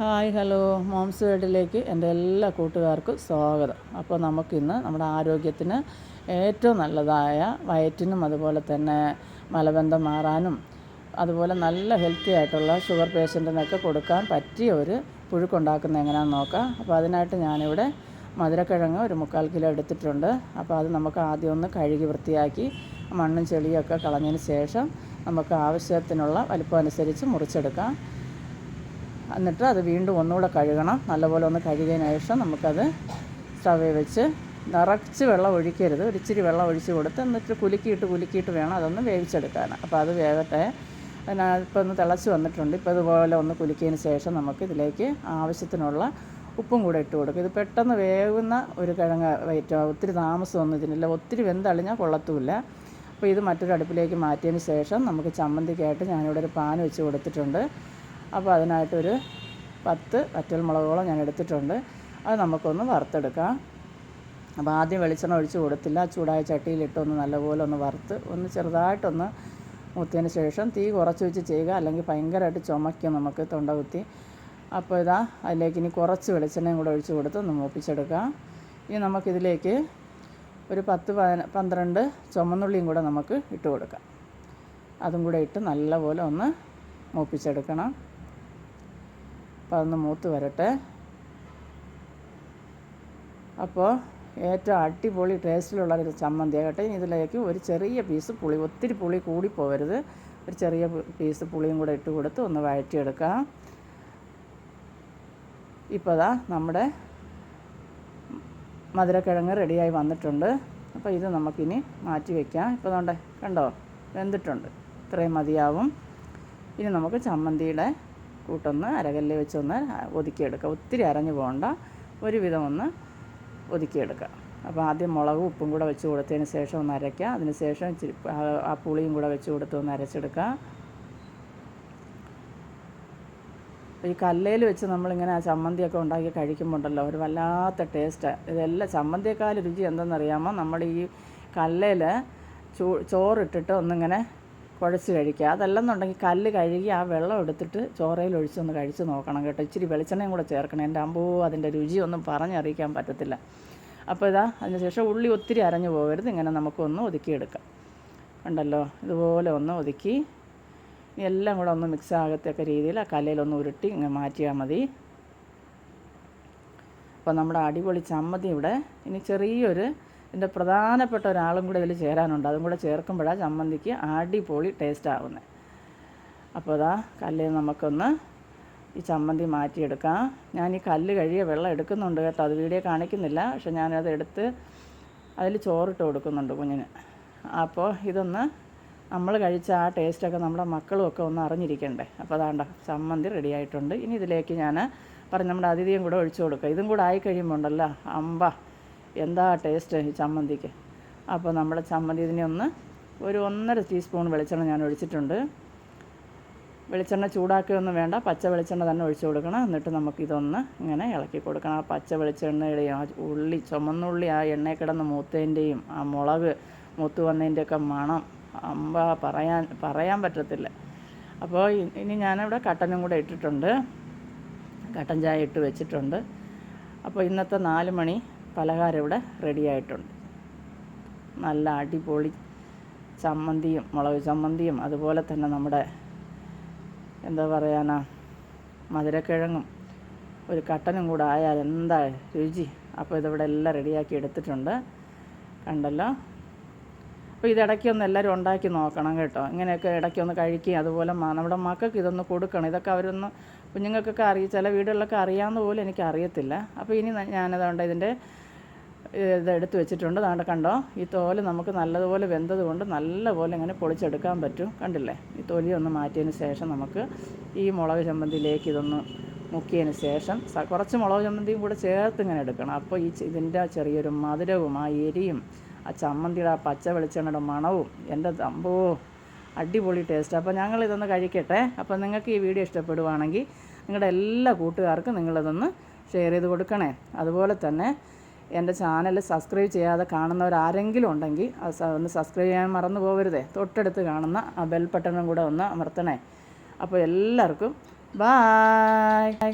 Hi hello moms വേൾഡിലേക്ക് എൻ്റെ എല്ലാ കൂട്ടുകാർക്കും സ്വാഗതം. അപ്പോൾ നമുക്കിന്ന് നമ്മുടെ ആരോഗ്യത്തിന് ഏറ്റവും നല്ലതായ വയറ്റിനും അതുപോലെ തന്നെ മലബന്ധം മാറാനും അതുപോലെ നല്ല ഹെൽത്തി ആയിട്ടുള്ള ഷുഗർ പേഷ്യൻറ്റിനൊക്കെ കൊടുക്കാൻ പറ്റിയ ഒരു പുഴുക്കുണ്ടാക്കുന്നത് എങ്ങനെയാണെന്ന് നോക്കാം. അപ്പോൾ അതിനായിട്ട് ഞാനിവിടെ മധുരക്കിഴങ്ങ് ഒരു 3/4 കിലോ എടുത്തിട്ടുണ്ട്. അപ്പോൾ അത് നമുക്ക് ആദ്യം ഒന്ന് കഴുകി വൃത്തിയാക്കി മണ്ണും ചെളിയൊക്കെ കളഞ്ഞതിന് ശേഷം നമുക്ക് ആവശ്യത്തിനുള്ള വലിപ്പം അനുസരിച്ച് മുറിച്ചെടുക്കാം. എന്നിട്ട് അത് വീണ്ടും ഒന്നുകൂടെ കഴുകണം. നല്ലപോലെ ഒന്ന് കഴുകിയതിന് ശേഷം നമുക്കത് സ്റ്റവിൽ വെച്ച് നിറച്ച് വെള്ളം ഒഴിക്കരുത്, ഒരിച്ചിരി വെള്ളം ഒഴിച്ച് കൊടുത്ത് എന്നിട്ട് കുലുക്കിയിട്ട് വേണം അതൊന്ന് വേവിച്ചെടുക്കാൻ. അപ്പോൾ അത് വേവട്ടെ. ഇപ്പോൾ ഒന്ന് തിളച്ച് വന്നിട്ടുണ്ട്. ഇപ്പോൾ ഇതുപോലെ ഒന്ന് കുലുക്കിയതിന് ശേഷം നമുക്ക് ഇതിലേക്ക് ആവശ്യത്തിനുള്ള ഉപ്പും കൂടെ ഇട്ട് കൊടുക്കും. ഇത് പെട്ടെന്ന് വേവുന്ന ഒരു കിഴങ്ങ് ഒത്തിരി താമസമൊന്നും ഇതിനില്ല, ഒത്തിരി വെന്തളിഞ്ഞാൽ കൊള്ളത്തുമില്ല. അപ്പോൾ ഇത് മറ്റൊരു അടുപ്പിലേക്ക് മാറ്റിയതിന് ശേഷം നമുക്ക് ചമ്മന്തിക്കായിട്ട് ഞാനിവിടെ ഒരു പാൻ വെച്ച് കൊടുത്തിട്ടുണ്ട്. അപ്പോൾ അതിനായിട്ടൊരു 10 വറ്റൽമുളകോളം ഞാൻ എടുത്തിട്ടുണ്ട്. അത് നമുക്കൊന്ന് വറുത്തെടുക്കാം. അപ്പോൾ ആദ്യം വെളിച്ചെണ്ണ ഒഴിച്ച് കൊടുത്തില്ല, ചൂടായ ചട്ടിയിലിട്ടൊന്ന് നല്ലപോലെ ഒന്ന് വറുത്ത് ഒന്ന് ചെറുതായിട്ടൊന്ന് മൂത്തതിന് ശേഷം തീ കുറച്ച് വെച്ച് ചെയ്യുക, അല്ലെങ്കിൽ ഭയങ്കരമായിട്ട് ചുമയ്ക്കും നമുക്ക് തൊണ്ട കുത്തി. അപ്പോൾ അതിലേക്ക് ഇനി കുറച്ച് വെളിച്ചെണ്ണയും കൂടെ ഒഴിച്ച് കൊടുത്ത് ഒന്ന് മൂപ്പിച്ചെടുക്കാം. ഇനി നമുക്കിതിലേക്ക് ഒരു 10-12 ചുമന്നുള്ളിയും കൂടെ നമുക്ക് ഇട്ട് കൊടുക്കാം. അതും കൂടെ ഇട്ട് നല്ലപോലെ ഒന്ന് മൂപ്പിച്ചെടുക്കണം. അപ്പോൾ അതൊന്ന് മൂത്ത് വരട്ടെ. അപ്പോൾ ഏറ്റവും അടിപൊളി ടേസ്റ്റിലുള്ളൊരു ചമ്മന്തി കേട്ടോ. ഇനി ഇതിലേക്ക് ഒരു ചെറിയ പീസ് പുളി, ഒത്തിരി പുളി കൂടി പോകരുത്, ഒരു ചെറിയ പീസ് പുളിയും കൂടെ ഇട്ട് കൊടുത്ത് ഒന്ന് വഴറ്റിയെടുക്കാം. ഇപ്പോൾ നമ്മുടെ മധുരക്കിഴങ്ങ് റെഡിയായി വന്നിട്ടുണ്ട്. അപ്പോൾ ഇത് നമുക്കിനി മാറ്റി വയ്ക്കാം. ഇപ്പോൾ കണ്ടോ വെന്തിട്ടുണ്ട്, ഇത്രയും മതിയാവും. ഇനി നമുക്ക് ചമ്മന്തിയുടെ കൂട്ടൊന്ന് അരകല്ലിൽ വെച്ചൊന്ന് ഒതുക്കിയെടുക്കാം. ഒത്തിരി അരഞ്ഞു പോകണ്ട, ഒരുവിധം ഒന്ന് ഒതുക്കിയെടുക്കാം. അപ്പോൾ ആദ്യം മുളകും ഉപ്പും കൂടെ വെച്ച് കൊടുത്തതിന് ശേഷം ഒന്ന് അരയ്ക്കുക. അതിന് ശേഷം ഇച്ചിരി ആ പുളിയും കൂടെ വെച്ച് കൊടുത്ത് ഒന്ന് അരച്ചെടുക്കാം. ഈ കല്ലേൽ വെച്ച് നമ്മളിങ്ങനെ ആ ചമ്മന്തിയൊക്കെ ഉണ്ടാക്കി കഴിക്കുമ്പോണ്ടല്ലോ ഒരു വല്ലാത്ത ടേസ്റ്റാണ്. ഇതെല്ലാം ചമ്മന്തിയേക്കാൾ രുചി എന്തെന്നറിയാമോ, നമ്മൾ ഈ കല്ലേൽ ചോറിട്ടിട്ട് ഒന്നിങ്ങനെ കുഴച്ച് കഴിക്കുക. അതല്ലെന്നുണ്ടെങ്കിൽ കല്ല് കഴുകി ആ വെള്ളം എടുത്തിട്ട് ചോറയിൽ ഒഴിച്ചൊന്ന് കഴിച്ച് നോക്കണം കേട്ടോ. ഇച്ചിരി വെളിച്ചെണ്ണയും കൂടെ ചേർക്കണം. എൻ്റെ അമ്പോ അതിൻ്റെ രുചിയൊന്നും പറഞ്ഞറിയിക്കാൻ പറ്റത്തില്ല. അപ്പോൾ അതിന് ശേഷം ഉള്ളി ഒത്തിരി അരഞ്ഞു പോകരുത്, ഇങ്ങനെ നമുക്കൊന്ന് ഒതുക്കിയെടുക്കാം. കണ്ടല്ലോ, ഇതുപോലെ ഒന്ന് ഒതുക്കി എല്ലാം കൂടെ ഒന്ന് മിക്സ് ആകത്തക്ക രീതിയിൽ ആ കല്ലിലൊന്ന് ഉരുട്ടി ഇങ്ങനെ മാറ്റിയാൽ മതി. അപ്പോൾ നമ്മുടെ അടിപൊളി ചമ്മന്തി ഇവിടെ ഇനി ചെറിയൊരു ഇതിൻ്റെ പ്രധാനപ്പെട്ട ഒരാളും കൂടെ ഇതിൽ ചേരാനുണ്ട്. അതും കൂടെ ചേർക്കുമ്പോഴാണ് ചമ്മന്തിക്ക് അടിപൊളി ടേസ്റ്റ് ആവുന്നത്. അപ്പോൾ കല്ലിൽ നമുക്കൊന്ന് ഈ ചമ്മന്തി മാറ്റിയെടുക്കാം. ഞാൻ ഈ കല്ല് കഴുകിയ വെള്ളം എടുക്കുന്നുണ്ട് കേട്ടോ, അത് വീഡിയോ കാണിക്കുന്നില്ല. പക്ഷെ ഞാനത് എടുത്ത് അതിൽ ചോറിട്ട് കൊടുക്കുന്നുണ്ട് കുഞ്ഞിന്. അപ്പോൾ ഇതൊന്ന് നമ്മൾ കഴിച്ച ആ ടേസ്റ്റൊക്കെ നമ്മുടെ മക്കളുമൊക്കെ ഒന്ന് അറിഞ്ഞിരിക്കണ്ടേ. അപ്പോൾ ചമ്മന്തി റെഡി ആയിട്ടുണ്ട്. ഇനി ഇതിലേക്ക് ഞാൻ നമ്മുടെ അതിഥിയും കൂടെ ഒഴിച്ചു കൊടുക്കുക. ഇതും കൂടെ ആയി കഴിയുമ്പോൾ ഉണ്ടല്ലോ എന്താ ടേസ്റ്റ് ഈ ചമ്മന്തിക്ക്. അപ്പോൾ നമ്മുടെ ചമ്മന്തി ഇതിനെ ഒരു 1.5 ടീസ്പൂൺ വെളിച്ചെണ്ണ ഞാൻ ഒഴിച്ചിട്ടുണ്ട്. വെളിച്ചെണ്ണ ചൂടാക്കുകയൊന്നും വേണ്ട, പച്ച വെളിച്ചെണ്ണ തന്നെ ഒഴിച്ചു കൊടുക്കണം. എന്നിട്ട് നമുക്കിതൊന്ന് ഇങ്ങനെ ഇളക്കി കൊടുക്കണം. ആ പച്ച വെളിച്ചെണ്ണയുടെയും ആ ഉള്ളി, ചുമന്നുള്ളി ആ എണ്ണയിൽ കിടന്ന് മൂത്തതിൻ്റെയും ആ മുളക് മൂത്ത് വന്നതിൻ്റെയൊക്കെ മണം പറയാൻ പറ്റത്തില്ല. അപ്പോൾ ഇനി ഞാനിവിടെ കട്ടനും കൂടെ ഇട്ടിട്ടുണ്ട്, കട്ടൻ ചായ ഇട്ട് വെച്ചിട്ടുണ്ട്. അപ്പോൾ ഇന്നത്തെ 4 മണി പലഹാരം ഇവിടെ റെഡിയായിട്ടുണ്ട്. നല്ല അടിപൊളി ചമ്മന്തിയും മുളക് ചമ്മന്തിയും അതുപോലെ തന്നെ നമ്മുടെ എന്താ പറയാനാ മധുരക്കിഴങ്ങും ഒരു കട്ടനും കൂടെ ആയാൽ എന്താ രുചി. അപ്പോൾ ഇതിവിടെ എല്ലാം റെഡിയാക്കി എടുത്തിട്ടുണ്ട്, കണ്ടല്ലോ. അപ്പോൾ ഇതിടയ്ക്കൊന്ന് എല്ലാവരും ഉണ്ടാക്കി നോക്കണം കേട്ടോ. ഇങ്ങനെയൊക്കെ ഇടയ്ക്കൊന്ന് കഴിക്കുകയും അതുപോലെ നമ്മുടെ മക്കൾക്ക് ഇതൊന്ന് കൊടുക്കണം. ഇതൊക്കെ അവരൊന്ന് കുഞ്ഞുങ്ങൾക്കൊക്കെ ചില വീടുകളിലൊക്കെ അറിയാവുന്ന പോലും എനിക്ക് അറിയത്തില്ല. അപ്പോൾ ഇനി ഞാനതുകൊണ്ട് ഇതിൻ്റെ ഇതെടുത്ത് വെച്ചിട്ടുണ്ട്. കണ്ടോ, ഈ തോല് നമുക്ക് നല്ലതുപോലെ വെന്തത് കൊണ്ട് നല്ലപോലെ ഇങ്ങനെ പൊളിച്ചെടുക്കാൻ പറ്റും. കണ്ടില്ലേ, ഈ തൊലി ഒന്ന് മാറ്റിയതിന് ശേഷം നമുക്ക് ഈ മുളക് ചമ്മന്തിയിലേക്ക് ഇതൊന്ന് മുക്കിയതിന് ശേഷം കുറച്ച് മുളക് ചമ്മന്തിയും കൂടെ ചേർത്ത് ഇങ്ങനെ എടുക്കണം. അപ്പോൾ ഇതിൻ്റെ ചെറിയൊരു മധുരവും ആ എരിയും ആ ചമ്മന്തിയുടെ ആ പച്ച വെളിച്ചെണ്ണയുടെ മണവും എൻ്റെ അമ്പോ അടിപൊളി ടേസ്റ്റ്. അപ്പോൾ ഞങ്ങളിതൊന്ന് കഴിക്കട്ടെ. അപ്പോൾ നിങ്ങൾക്ക് ഈ വീഡിയോ ഇഷ്ടപ്പെടുവാണെങ്കിൽ നിങ്ങളുടെ എല്ലാ കൂട്ടുകാർക്കും നിങ്ങളിതൊന്ന് ഷെയർ ചെയ്ത് കൊടുക്കണേ. അതുപോലെ തന്നെ എൻ്റെ ചാനൽ സബ്സ്ക്രൈബ് ചെയ്യാതെ കാണുന്നവരാരെങ്കിലും ഉണ്ടെങ്കിൽ ഒന്ന് സബ്സ്ക്രൈബ് ചെയ്യാൻ മറന്നു പോകരുതേ. തൊട്ടടുത്ത് കാണുന്ന ആ ബെൽ ബട്ടണും കൂടെ ഒന്ന് അമർത്തണേ. അപ്പോൾ എല്ലാവർക്കും ബായ്.